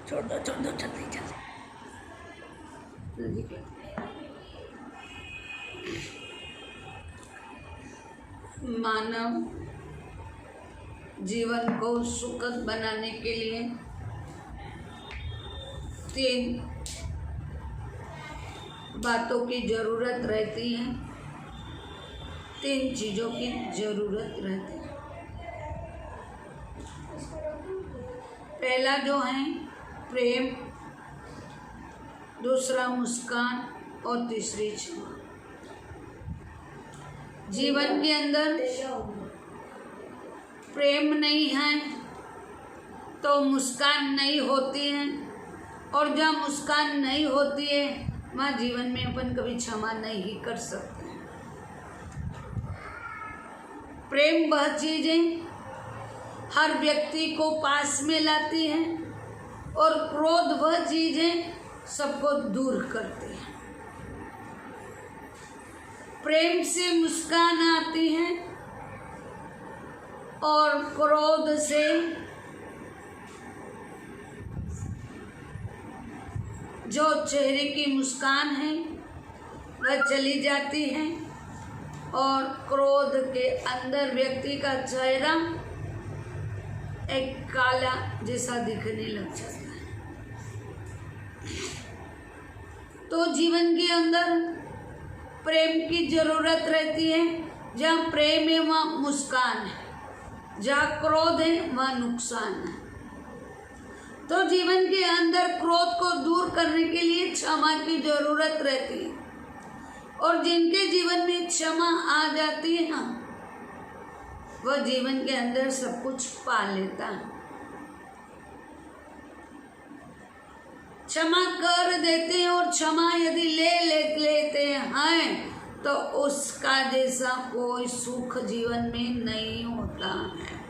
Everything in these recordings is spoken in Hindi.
छोड़ दो जल्दी जल्दी। मानव जीवन को सुखद बनाने के लिए 3 बातों की जरूरत रहती है, 3 चीजों की जरूरत रहती है। पहला जो है प्रेम, दूसरा मुस्कान और तीसरी क्षमा। जीवन के अंदर प्रेम नहीं है तो मुस्कान नहीं होती है, और जहाँ मुस्कान नहीं होती है वहाँ जीवन में अपन कभी क्षमा नहीं कर सकते। प्रेम वह चीजें हर व्यक्ति को पास में लाती है, और क्रोध वह चीजें सबको दूर करती है। प्रेम से मुस्कान आती है और क्रोध से जो चेहरे की मुस्कान है वह चली जाती है, और क्रोध के अंदर व्यक्ति का चेहरा एक काला जैसा दिखने लग जाता है। तो जीवन के अंदर प्रेम की जरूरत रहती है। जहाँ प्रेम है वहाँ मुस्कान है, जहाँ क्रोध है वहाँ नुकसान है। तो जीवन के अंदर क्रोध को दूर करने के लिए क्षमा की जरूरत रहती है, और जिनके जीवन में क्षमा आ जाती है ना, वह जीवन के अंदर सब कुछ पा लेता है। क्षमा कर देते हैं, और क्षमा यदि लेते हैं तो उसका जैसा कोई सुख जीवन में नहीं होता है।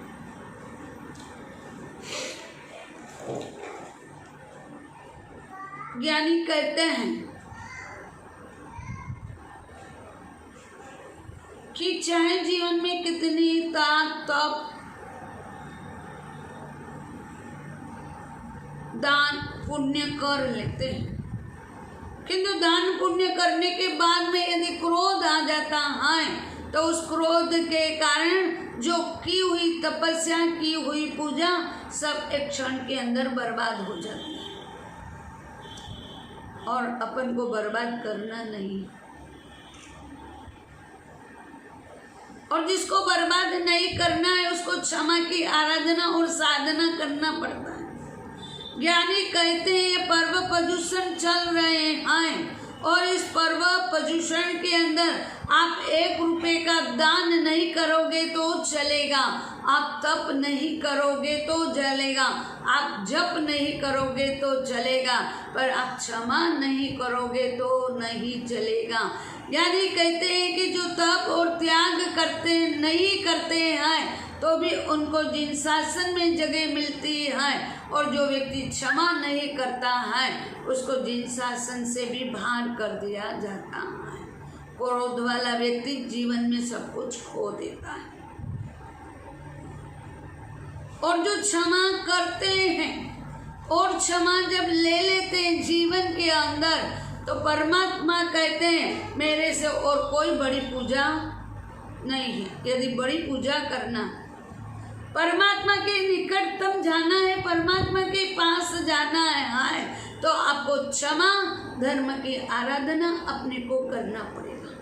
ज्ञानी कहते हैं कि चाहे जीवन में कितनी तप दान पुण्य कर लेते हैं, किंतु दान पुण्य करने के बाद में यदि क्रोध आ जाता है तो उस क्रोध के कारण जो की हुई तपस्या, की हुई पूजा सब एक क्षण के अंदर बर्बाद हो जाती है। और अपन को बर्बाद करना नहीं, और जिसको बर्बाद नहीं करना है उसको क्षमा की आराधना और साधना करना पड़ता है। ज्ञानी कहते हैं ये पर्व प्रदूषण चल रहे हैं, और इस पर्व प्रदूषण के अंदर आप 1 रुपए का दान नहीं करोगे तो चलेगा, आप तप नहीं करोगे तो चलेगा, आप जप नहीं करोगे तो चलेगा, पर आप क्षमा नहीं करोगे तो नहीं चलेगा। यानी कहते हैं कि जो तप और त्याग नहीं करते हैं तो भी उनको जिन शासन में जगह मिलती है, और जो व्यक्ति क्षमा नहीं करता है उसको जिन शासन से भी बाहर कर दिया जाता है। क्रोध वाला व्यक्ति जीवन में सब कुछ खो देता है, और जो क्षमा करते हैं और क्षमा जब ले लेते हैं जीवन के अंदर, तो परमात्मा कहते हैं मेरे से और कोई बड़ी पूजा नहीं है। यदि बड़ी पूजा करना, परमात्मा के निकटतम जाना है, परमात्मा के पास जाना है, तो आपको क्षमा धर्म की आराधना अपने को करना पड़ेगा।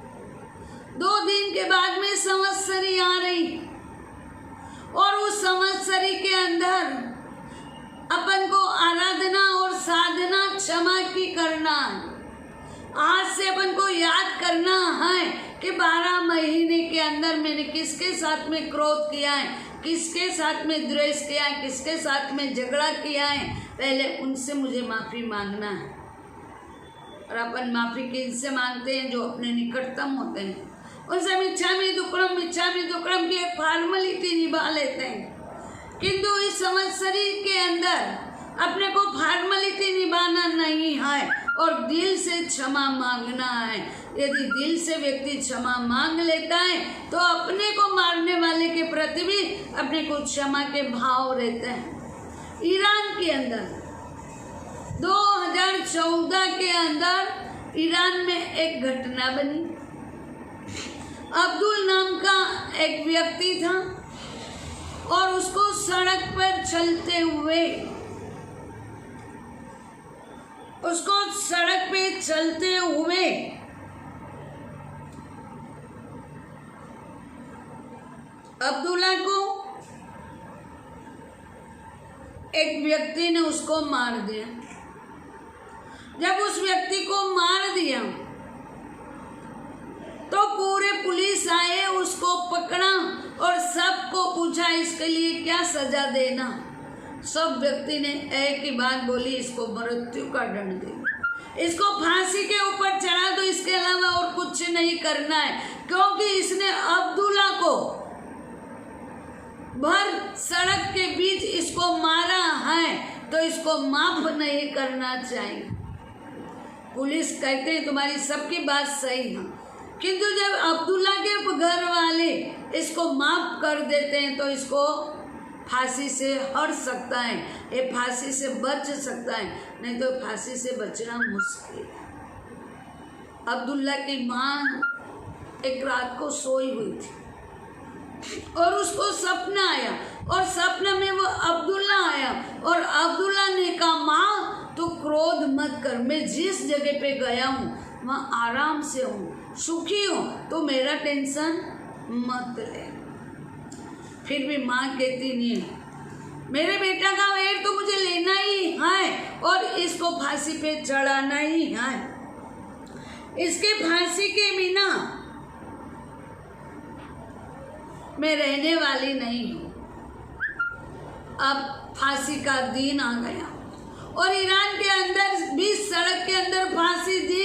2 दिन के बाद में संवत्सरी आ रही, और उस संवत्सरी के अंदर अपन को आराधना और साधना क्षमा की करना है। आज से अपन को याद करना है कि 12 महीने के अंदर मैंने किसके साथ में क्रोध किया है, किसके साथ में द्वेष किया है, किसके साथ में झगड़ा किया है, पहले उनसे मुझे माफ़ी मांगना है। और अपन माफ़ी किनसे मांगते हैं? जो अपने निकटतम होते हैं, उनसे मिच्छामि दुक्कडम की एक फॉर्मेलिटी निभा लेते हैं। किंतु इस संवत्सरी के अंदर अपने को फॉर्मेलिटी निभाना नहीं है, और दिल से क्षमा मांगना है। यदि दिल से व्यक्ति क्षमा मांग लेता है तो अपने को मारने वाले के प्रति भी अपने को क्षमा के भाव रहते हैं। ईरान के अंदर 2014 के अंदर ईरान में एक घटना बनी। अब्दुल नाम का एक व्यक्ति था और उसको सड़क पर चलते हुए अब्दुल्ला को एक व्यक्ति ने उसको मार दिया। जब उस व्यक्ति को मार दिया तो पूरे पुलिस आए, उसको पकड़ा और सबको पूछा इसके लिए क्या सजा देना। सब व्यक्ति ने एक ही बात बोली, इसको मृत्यु का दंड दे, इसको फांसी के ऊपर चढ़ा दो, इसके अलावा और कुछ नहीं करना है, क्योंकि इसने अब्दुल्ला को भर सड़क के बीच इसको मारा है तो इसको माफ नहीं करना चाहिए। पुलिस कहते हैं तुम्हारी सबकी बात सही है, किंतु जब अब्दुल्ला के घर वाले इसको माफ कर देते हैं तो इसको फांसी से हट सकता है, ये फांसी से बच सकता है, नहीं तो फांसी से बचना मुश्किल। अब्दुल्ला की माँ एक रात को सोई हुई थी और उसको सपना आया और सपना में वो अब्दुल्ला आया और अब्दुल्ला ने कहा माँ तू क्रोध मत कर, मैं जिस जगह पे गया हूँ वहाँ आराम से हूँ, सुखी हूँ, तो मेरा टेंशन मत ले। फिर भी माँ कहती नहीं, मेरे बेटा का वेर तो मुझे लेना ही है और इसको फांसी पे चढ़ाना ही है, इसके फांसी के बिना मैं रहने वाली नहीं हूँ। अब फांसी का दिन आ गया और ईरान के अंदर भी सड़क के अंदर फांसी दी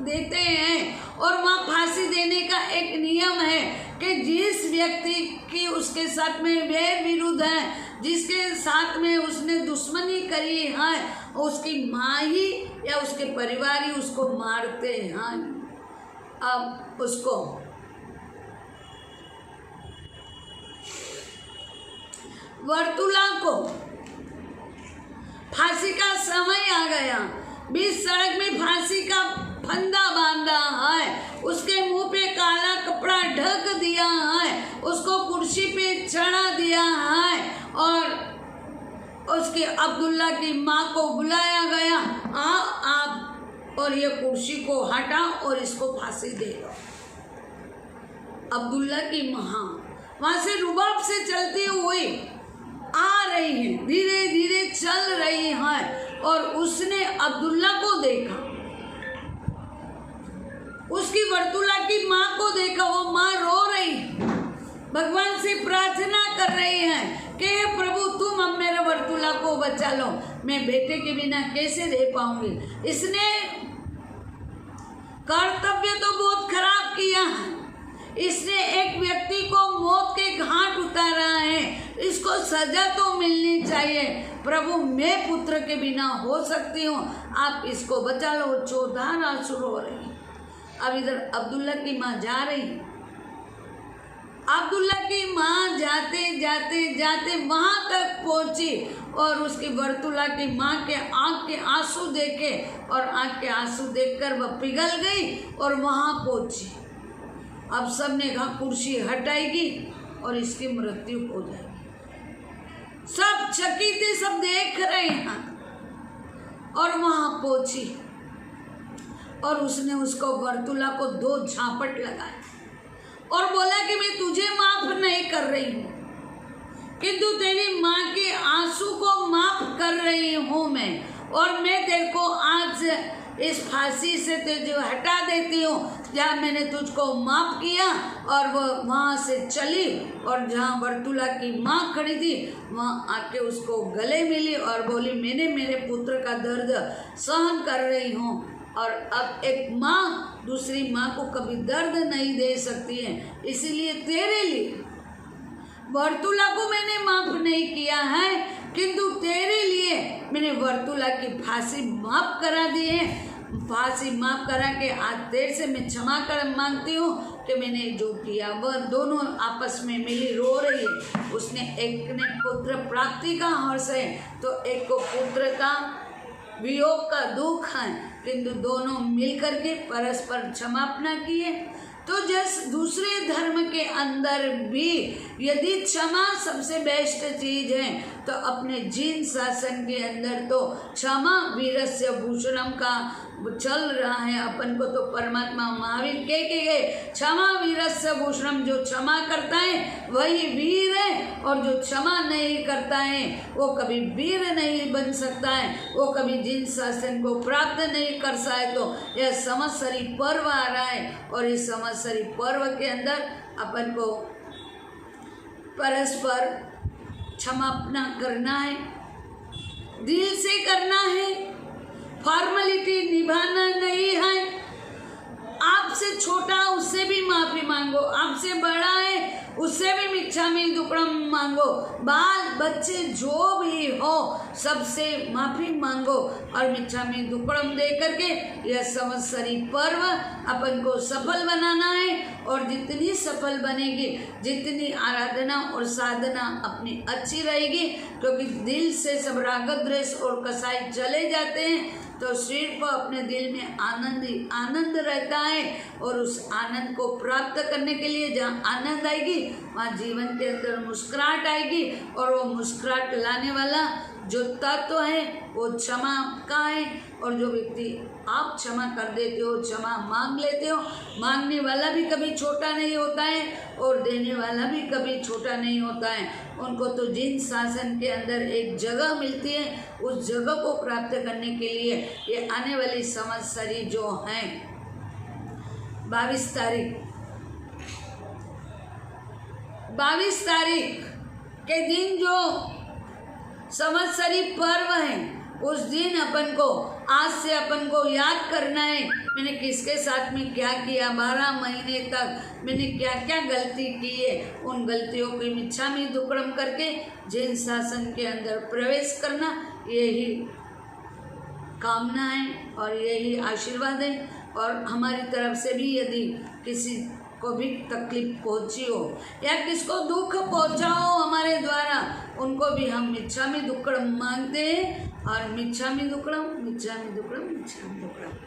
देते हैं और वहाँ फांसी देने का एक नियम है कि जिस व्यक्ति की उसके साथ में वैर विरुद्ध है, जिसके साथ में उसने दुश्मनी करी है, उसकी माँ ही या उसके परिवार ही उसको मारते हैं। अब उसको वर्तुला को फांसी का समय आ गया, बीच सड़क में फांसी का फंदा बांधा है, उसके मुंह पे काला कपड़ा ढक दिया है, उसको कुर्सी पे चढ़ा दिया है और उसके अब्दुल्ला की माँ को बुलाया गया, आप और ये कुर्सी को हटा और इसको फांसी दे दो। अब्दुल्ला की माँ वहाँ से रुबाब से चलती हुई आ रही है, धीरे धीरे चल रही है और उसने अब्दुल्ला को देखा, उसकी वर्तुला की माँ को देखा। वो माँ रो रही, भगवान से प्रार्थना कर रही है कि हे प्रभु तुम अब मेरे वर्तुला को बचा लो, मैं बेटे के बिना कैसे रह पाऊंगी। इसने कर्तव्य तो बहुत खराब किया है, इसने एक व्यक्ति को मौत के घाट उतारा है, इसको सजा तो मिलनी चाहिए। प्रभु मैं पुत्र के बिना हो सकती हूँ, आप इसको बचा लो। चौधार आंसू रो रही। अब इधर अब्दुल्ला की माँ जा रही, अब्दुल्ला की माँ जाते जाते जाते वहाँ तक पहुँची और उसकी वर्तुला की माँ के आँख के आंसू देखे और आँख के आंसू देखकर वह पिघल गई और वहाँ पहुँची। अब सब ने कहा कुर्सी हटाएगी और इसकी मृत्यु हो जाएगी। सब चकित थे, सब देख रहे हैं और वहां पहुंची और उसने उसको वर्तुला को 2 झापट लगाए और बोला कि मैं तुझे माफ नहीं कर रही हूँ, किंतु तेरी माँ के आंसू को माफ कर रही हूँ मैं, और मैं तेरे को आज इस फांसी से तुझे हटा देती हूँ जहाँ मैंने तुझको माफ किया। और वो वहाँ से चली और जहाँ वर्तुला की माँ खड़ी थी वहाँ आके उसको गले मिली और बोली मैंने मेरे पुत्र का दर्द सहन कर रही हूँ, और अब एक माँ दूसरी माँ को कभी दर्द नहीं दे सकती है, इसीलिए तेरे लिए वर्तुला को मैंने माफ नहीं किया है, किंतु तेरे लिए मैंने वर्तुला की फांसी माफ करा दी है। फांसी माफ करा के आज तेरे से मैं क्षमा कर मांगती हूँ कि मैंने जो किया। वह दोनों आपस में मिली रो रही है। उसने एक ने पुत्र प्राप्ति का हर्ष है तो एक को पुत्र का वियोग का दुख है, किंतु दोनों मिलकर के परस्पर क्षमापना किए। तो जैसे दूसरे धर्म के अंदर भी यदि क्षमा सबसे बेस्ट चीज है, तो अपने जीन शासन के अंदर तो क्षमा वीरस्य भूषणम का चल रहा है। अपन को तो परमात्मा महावीर के गए, क्षमा वीरस्य भूषणम, जो क्षमा करता है वही वीर है, और जो क्षमा नहीं करता है वो कभी वीर नहीं बन सकता है, वो कभी जिन शासन को प्राप्त नहीं कर सकता है। तो यह संवत्सरी पर्व आ रहा है, और इस संवत्सरी पर्व के अंदर अपन को परस्पर क्षमापना करना है, दिल से करना है, फॉर्मेलिटी निभाना नहीं है। आपसे छोटा उससे भी माफी मांगो, आपसे बड़ा है उससे भी मिच्छामी दुक्कड़म मांगो, बाल बच्चे जो भी हो सबसे माफी मांगो और मिच्छामी दुक्कड़म दे करके यह संवत्सरी पर्व अपन को सफल बनाना है। और जितनी सफल बनेगी, जितनी आराधना और साधना अपनी अच्छी रहेगी, क्योंकि दिल से सब राग द्वेष और कसाई चले जाते हैं, तो सिर्फ अपने दिल में आनंद ही आनंद रहता है। और उस आनंद को प्राप्त करने के लिए जहाँ आनंद आएगी वहाँ जीवन के अंदर मुस्कुराहट आएगी, और वो मुस्कुराहट लाने वाला जो तत्व है वो क्षमा का है। और जो व्यक्ति आप क्षमा कर देते हो, क्षमा मांग लेते हो, मांगने वाला भी कभी छोटा नहीं होता है और देने वाला भी कभी छोटा नहीं होता है। उनको तो जिन शासन के अंदर एक जगह मिलती है, उस जगह को प्राप्त करने के लिए ये आने वाली संवत्सरी जो है 22 तारीख के दिन जो संवत्सरी पर्व है, उस दिन अपन को आज से अपन को याद करना है मैंने किसके साथ में क्या किया, 12 महीने तक मैंने क्या क्या गलती की है। उन गलतियों की मिच्छामी दुक्कड़म करके जैन शासन के अंदर प्रवेश करना, यही कामना है और यही आशीर्वाद है। और हमारी तरफ से भी यदि किसी को भी तकलीफ पहुंची हो या किसको दुख पहुंचा हो हमारे द्वारा, उनको भी हम मिच्छामी दुक्कड़म मांगते हैं। और मिच्छामी दुक्कड़म, मिच्छामी दुक्कड़म, मिच्छामी दुक्कड़म।